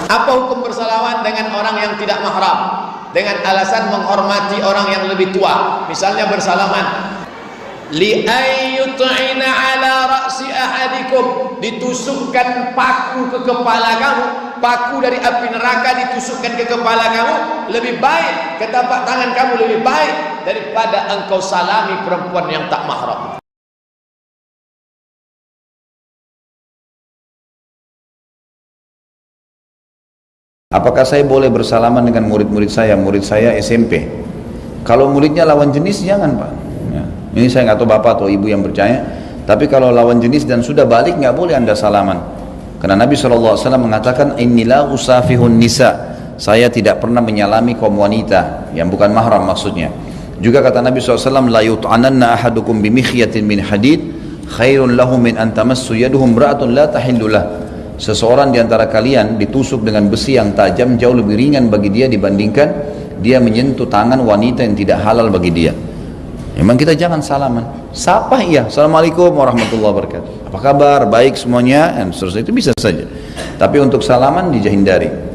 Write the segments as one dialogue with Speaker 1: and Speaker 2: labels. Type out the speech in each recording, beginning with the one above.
Speaker 1: Apa hukum bersalaman dengan orang yang tidak mahram dengan alasan menghormati orang yang lebih tua? Misalnya bersalaman li ayyut'ina ala ra'si ahadikum, ditusukkan paku ke kepala kamu, paku dari api neraka ditusukkan ke kepala kamu, lebih baik, ke tapak tangan kamu lebih baik daripada engkau salami perempuan yang tak mahram.
Speaker 2: Apakah saya boleh bersalaman dengan murid saya SMP? Kalau muridnya lawan jenis jangan, Pak. Ya. Ini saya nggak tahu bapak atau ibu yang percaya, tapi kalau lawan jenis dan sudah balik nggak boleh anda salaman. Karena Nabi SAW mengatakan, Inilah usafihun nisa, saya tidak pernah menyalami kaum wanita yang bukan mahram maksudnya. Juga kata Nabi SAW, la yut'ananna ahadukum bimikhyatin min hadid khairun lahu min antamassu yaduhum ra'atun la tahillulah. Seseorang di antara kalian ditusuk dengan besi yang tajam jauh lebih ringan bagi dia dibandingkan dia menyentuh tangan wanita yang tidak halal bagi dia. Memang kita jangan salaman. Sapa iya, Assalamualaikum warahmatullahi wabarakatuh. Apa kabar? Baik semuanya, dan seterusnya, itu bisa saja. Tapi untuk salaman dihindari.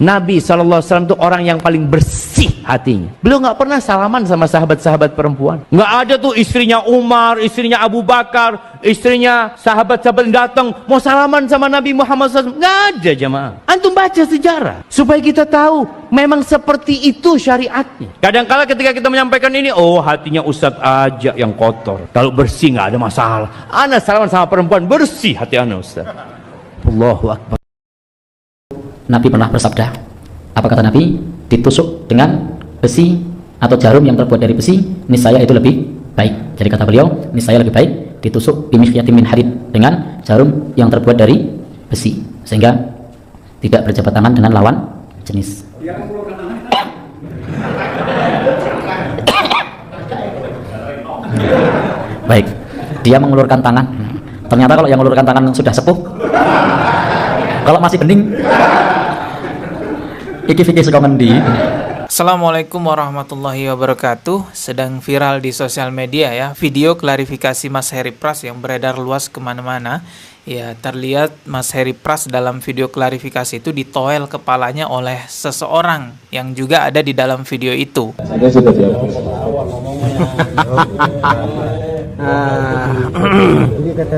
Speaker 3: Nabi SAW itu orang yang paling bersih hatinya. Beliau nggak pernah salaman sama sahabat-sahabat perempuan. Nggak ada tuh istrinya Umar, istrinya Abu Bakar, istrinya sahabat-sahabat yang datang mau salaman sama Nabi Muhammad SAW. Nggak ada, jemaah. Antum baca sejarah supaya kita tahu memang seperti itu syariatnya. Kadang-kala ketika kita menyampaikan ini, oh hatinya Ustadz aja yang kotor. Kalau bersih nggak ada masalah. Ana salaman sama perempuan bersih hati ana, Ustadz. Allahu Akbar.
Speaker 4: Nabi pernah bersabda, apa kata Nabi? Ditusuk dengan besi atau jarum yang terbuat dari besi, niscaya itu lebih baik. Jadi kata beliau, niscaya lebih baik ditusuk bimikhyatin min hadid, dengan jarum yang terbuat dari besi, sehingga tidak berjabat tangan dengan lawan jenis. Baik, dia mengulurkan tangan. Ternyata kalau yang mengulurkan tangan sudah sepuh, kalau masih bening, iki fikih suka mandi.
Speaker 5: Assalamualaikum warahmatullahi wabarakatuh. Sedang viral di sosial media ya, video klarifikasi Mas Heri Pras yang beredar luas kemana-mana. Ya, terlihat Mas Heri Pras dalam video klarifikasi itu ditoel kepalanya oleh seseorang yang juga ada di dalam video itu.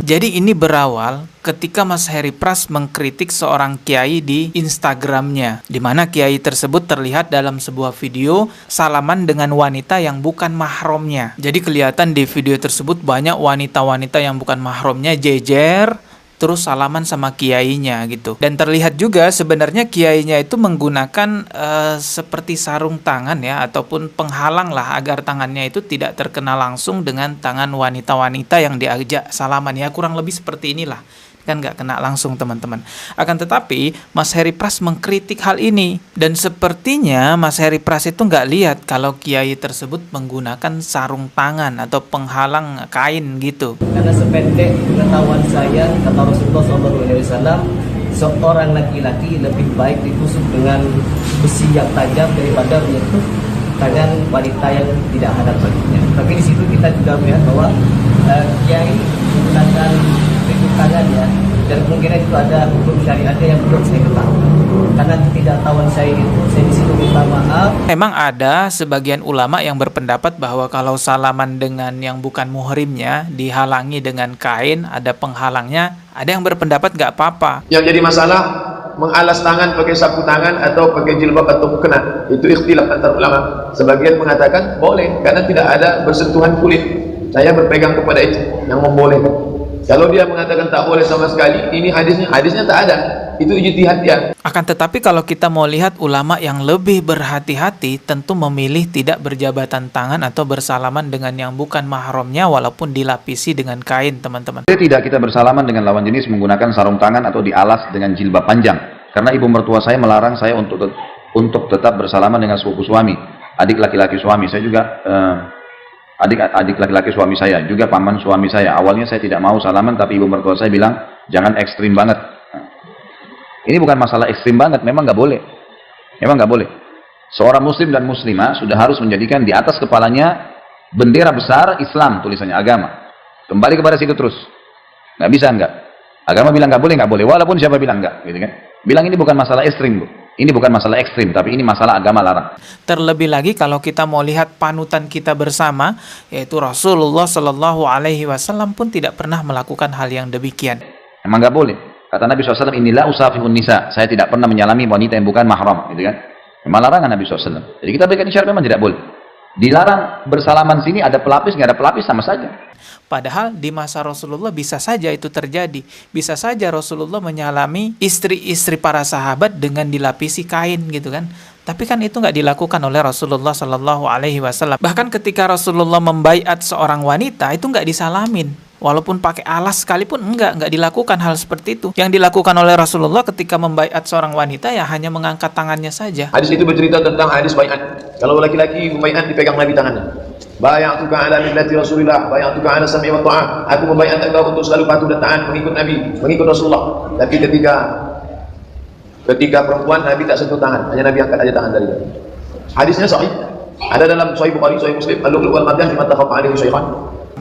Speaker 5: Jadi ini berawal ketika Mas Heri Pras mengkritik seorang kiai di Instagramnya, di mana kiai tersebut terlihat dalam sebuah video salaman dengan wanita yang bukan mahramnya. Jadi kelihatan di video tersebut banyak wanita-wanita yang bukan mahramnya jejer terus salaman sama kiainya gitu. Dan terlihat juga sebenarnya kiainya itu menggunakan seperti sarung tangan ya, ataupun penghalang lah agar tangannya itu tidak terkena langsung dengan tangan wanita-wanita yang diajak salaman ya, kurang lebih seperti inilah. Kan nggak kena langsung teman-teman. Akan tetapi Mas Heri Pras mengkritik hal ini, dan sepertinya Mas Heri Pras itu nggak lihat kalau kiai tersebut menggunakan sarung tangan atau penghalang kain gitu.
Speaker 6: Karena sependek pengetahuan saya, kata Rasulullah SAW, seorang laki-laki lebih baik ditusuk dengan besi yang tajam daripada menyentuh tangan wanita yang tidak hadap baginya. Tapi di situ kita juga melihat bahwa kiai menggunakan pelindung tangan ya, dan kemungkinan itu ada hukum syariatnya yang belum saya ketahui. Karena ketidaktahuan saya itu, saya di situ minta maaf.
Speaker 5: Memang ada sebagian ulama yang berpendapat bahwa kalau salaman dengan yang bukan muhrimnya dihalangi dengan kain, ada penghalangnya, ada yang berpendapat nggak apa-apa.
Speaker 1: Yang jadi masalah mengalas tangan pakai sapu tangan atau pakai jilbab atau mukena, itu ikhtilaf antar ulama. Sebagian mengatakan boleh karena tidak ada bersentuhan kulit. Saya berpegang kepada itu yang membolehkan. Kalau dia mengatakan tak boleh sama sekali, ini hadisnya tak ada. Itu ijtihad dia.
Speaker 5: Akan tetapi kalau kita mau lihat ulama yang lebih berhati-hati, tentu memilih tidak berjabatan tangan atau bersalaman dengan yang bukan mahramnya walaupun dilapisi dengan kain, teman-teman.
Speaker 2: Tidak kita bersalaman dengan lawan jenis menggunakan sarung tangan atau dialas dengan jilbab panjang. Karena ibu mertua saya melarang saya untuk tetap bersalaman dengan sepupu suami, adik laki-laki suami. Saya juga adik laki-laki suami saya, juga paman suami saya. Awalnya saya tidak mau salaman, tapi ibu mertua saya bilang jangan ekstrim banget. Ini bukan masalah ekstrim banget, memang nggak boleh. Memang nggak boleh. Seorang muslim dan muslimah sudah harus menjadikan di atas kepalanya bendera besar Islam, tulisannya agama. Kembali kepada situ terus. Nggak bisa nggak. Agama bilang nggak boleh, walaupun siapa bilang nggak, gitu kan. Bilang ini bukan masalah ekstrim, Bu. Ini bukan masalah ekstrim, tapi ini masalah agama larang.
Speaker 5: Terlebih lagi kalau kita mau lihat panutan kita bersama, yaitu Rasulullah Shallallahu Alaihi Wasallam pun tidak pernah melakukan hal yang demikian.
Speaker 2: Emang nggak boleh. Kata Nabi SAW, inilah usafihun nisa. Saya tidak pernah menyalami wanita yang bukan mahram, gitu kan. Memang larangan Nabi SAW. Jadi kita berikan isyarat memang tidak boleh. Dilarang bersalaman sini, ada pelapis, nggak ada pelapis, sama saja.
Speaker 5: Padahal di masa Rasulullah bisa saja itu terjadi. Bisa saja Rasulullah menyalami istri-istri para sahabat dengan dilapisi kain gitu kan. Tapi kan itu nggak dilakukan oleh Rasulullah Sallallahu Alaihi Wasallam. Bahkan ketika Rasulullah membaiat seorang wanita itu nggak disalamin. Walaupun pakai alas sekalipun nggak dilakukan hal seperti itu. Yang dilakukan oleh Rasulullah ketika membaiat seorang wanita ya hanya mengangkat tangannya saja.
Speaker 1: Hadis itu bercerita tentang hadis baiat. Kalau laki-laki membaiat dipegang Nabi tangannya. Bayatuka ala millati Rasulillah, bayatuka ala sam'i wa ta'ah. Aku membaiat engkau untuk selalu patuh dan taat mengikut Nabi, mengikut Rasulullah. Tapi ketika perempuan Nabi tak sentuh tangan, hanya Nabi angkat aja tangan dari dia. Hadisnya sahih. Ada dalam Sahih Bukhari, Sahih Muslim, al-lu'lu' wal marjan fi mattafaq alaihi shaykhan.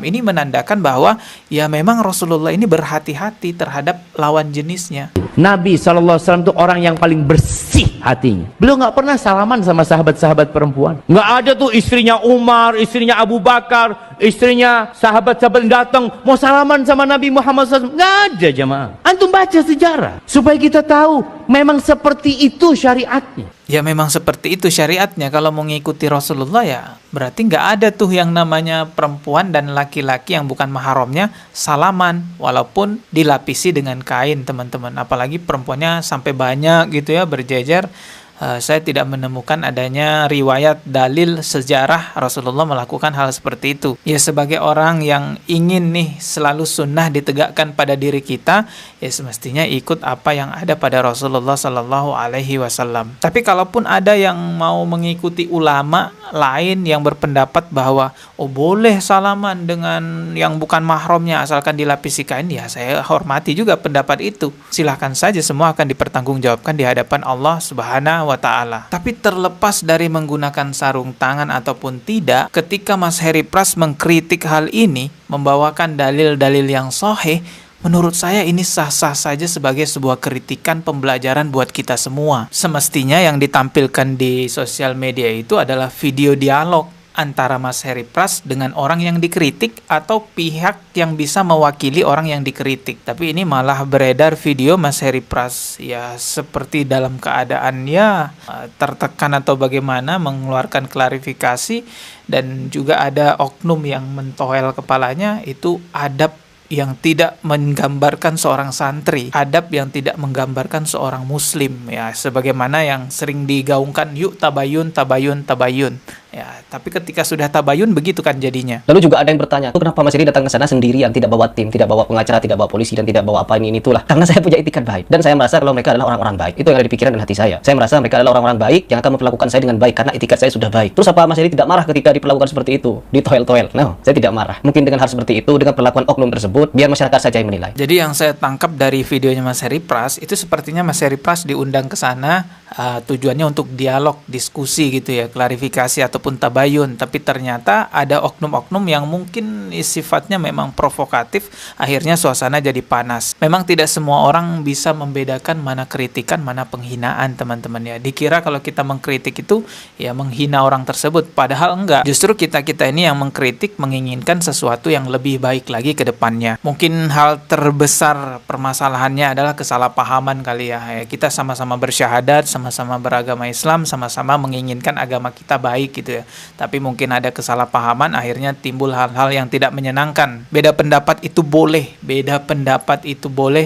Speaker 5: Ini menandakan bahwa ya memang Rasulullah ini berhati-hati terhadap lawan jenisnya.
Speaker 3: Nabi SAW itu orang yang paling bersih hatinya. Beliau nggak pernah salaman sama sahabat-sahabat perempuan. Nggak ada tuh istrinya Umar, istrinya Abu Bakar, istrinya sahabat-sahabat datang mau salaman sama Nabi Muhammad SAW. Nggak ada jemaah. Antum baca sejarah supaya kita tahu memang seperti itu syariatnya.
Speaker 5: Ya memang seperti itu syariatnya. Kalau mengikuti Rasulullah ya berarti nggak ada tuh yang namanya perempuan dan laki-laki yang bukan mahramnya salaman walaupun dilapisi dengan kain, teman-teman. Apalagi perempuannya sampai banyak gitu ya, berjejer. Saya tidak menemukan adanya riwayat dalil sejarah Rasulullah melakukan hal seperti itu. Ya sebagai orang yang ingin nih selalu sunnah ditegakkan pada diri kita, ya semestinya ikut apa yang ada pada Rasulullah Sallallahu Alaihi Wasallam. Tapi kalaupun ada yang mau mengikuti ulama lain yang berpendapat bahwa oh boleh salaman dengan yang bukan mahramnya asalkan dilapisi kain, ya saya hormati juga pendapat itu. Silahkan saja, semua akan dipertanggungjawabkan di hadapan Allah Subhanahu wa Ta'ala. Tapi terlepas dari menggunakan sarung tangan ataupun tidak, ketika Mas Heri Pras mengkritik hal ini, membawakan dalil-dalil yang sahih, menurut saya ini sah-sah saja sebagai sebuah kritikan pembelajaran buat kita semua. Semestinya yang ditampilkan di sosial media itu adalah video dialog antara Mas Heri Pras dengan orang yang dikritik atau pihak yang bisa mewakili orang yang dikritik. Tapi ini malah beredar video Mas Heri Pras ya seperti dalam keadaan ya tertekan atau bagaimana mengeluarkan klarifikasi, dan juga ada oknum yang mentoel kepalanya. Itu adab yang tidak menggambarkan seorang santri, adab yang tidak menggambarkan seorang muslim, ya sebagaimana yang sering digaungkan, yuk tabayun, tabayun, tabayun. Ya, tapi ketika sudah tabayun begitu kan jadinya.
Speaker 6: Lalu juga ada yang bertanya, kenapa Mas Heri datang ke sana sendirian, tidak bawa tim, tidak bawa pengacara, tidak bawa polisi, dan tidak bawa apa ini itulah. Karena saya punya itikat baik, dan saya merasa kalau mereka adalah orang-orang baik. Itu yang ada di pikiran dan hati saya. Saya merasa mereka adalah orang-orang baik yang akan memperlakukan saya dengan baik karena itikat saya sudah baik. Terus apa Mas Heri tidak marah ketika diperlakukan seperti itu, ditoel-toel? No, saya tidak marah. Mungkin dengan hal seperti itu, dengan perlakuan oknum tersebut, biar masyarakat saja yang menilai.
Speaker 5: Jadi yang saya tangkap dari videonya Mas Heri Pras itu sepertinya Mas Heri Pras diundang ke sana tujuannya untuk dialog, diskusi gitu ya, klarifikasi ataupun tabayun. Tapi ternyata ada oknum-oknum yang mungkin sifatnya memang provokatif, akhirnya suasana jadi panas. Memang tidak semua orang bisa membedakan mana kritikan, mana penghinaan, teman-teman ya. Dikira kalau kita mengkritik itu ya menghina orang tersebut, padahal enggak. Justru kita-kita ini yang mengkritik menginginkan sesuatu yang lebih baik lagi ke depannya. Mungkin hal terbesar permasalahannya adalah kesalahpahaman kali ya. Kita sama-sama bersyahadat, sama-sama beragama Islam, sama-sama menginginkan agama kita baik gitu ya. Tapi mungkin ada kesalahpahaman, akhirnya timbul hal-hal yang tidak menyenangkan. Beda pendapat itu boleh,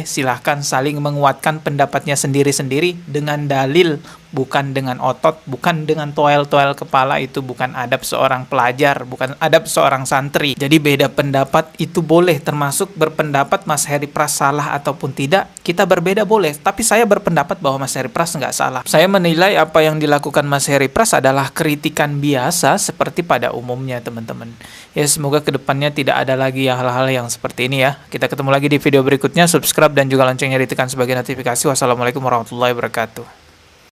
Speaker 5: silahkan saling menguatkan pendapatnya sendiri-sendiri dengan dalil, bukan dengan otot, bukan dengan toel-toel kepala. Itu bukan adab seorang pelajar, bukan adab seorang santri. Jadi beda pendapat itu boleh, termasuk berpendapat Mas Heri Pras salah ataupun tidak, kita berbeda boleh. Tapi saya berpendapat bahwa Mas Heri Pras nggak salah. Saya menilai apa yang dilakukan Mas Heri Pras adalah kritikan biasa seperti pada umumnya, teman-teman. Ya semoga kedepannya tidak ada lagi hal-hal yang seperti ini ya. Kita ketemu lagi di video berikutnya. Subscribe dan juga loncengnya ditekan sebagai notifikasi. Wassalamualaikum warahmatullahi wabarakatuh.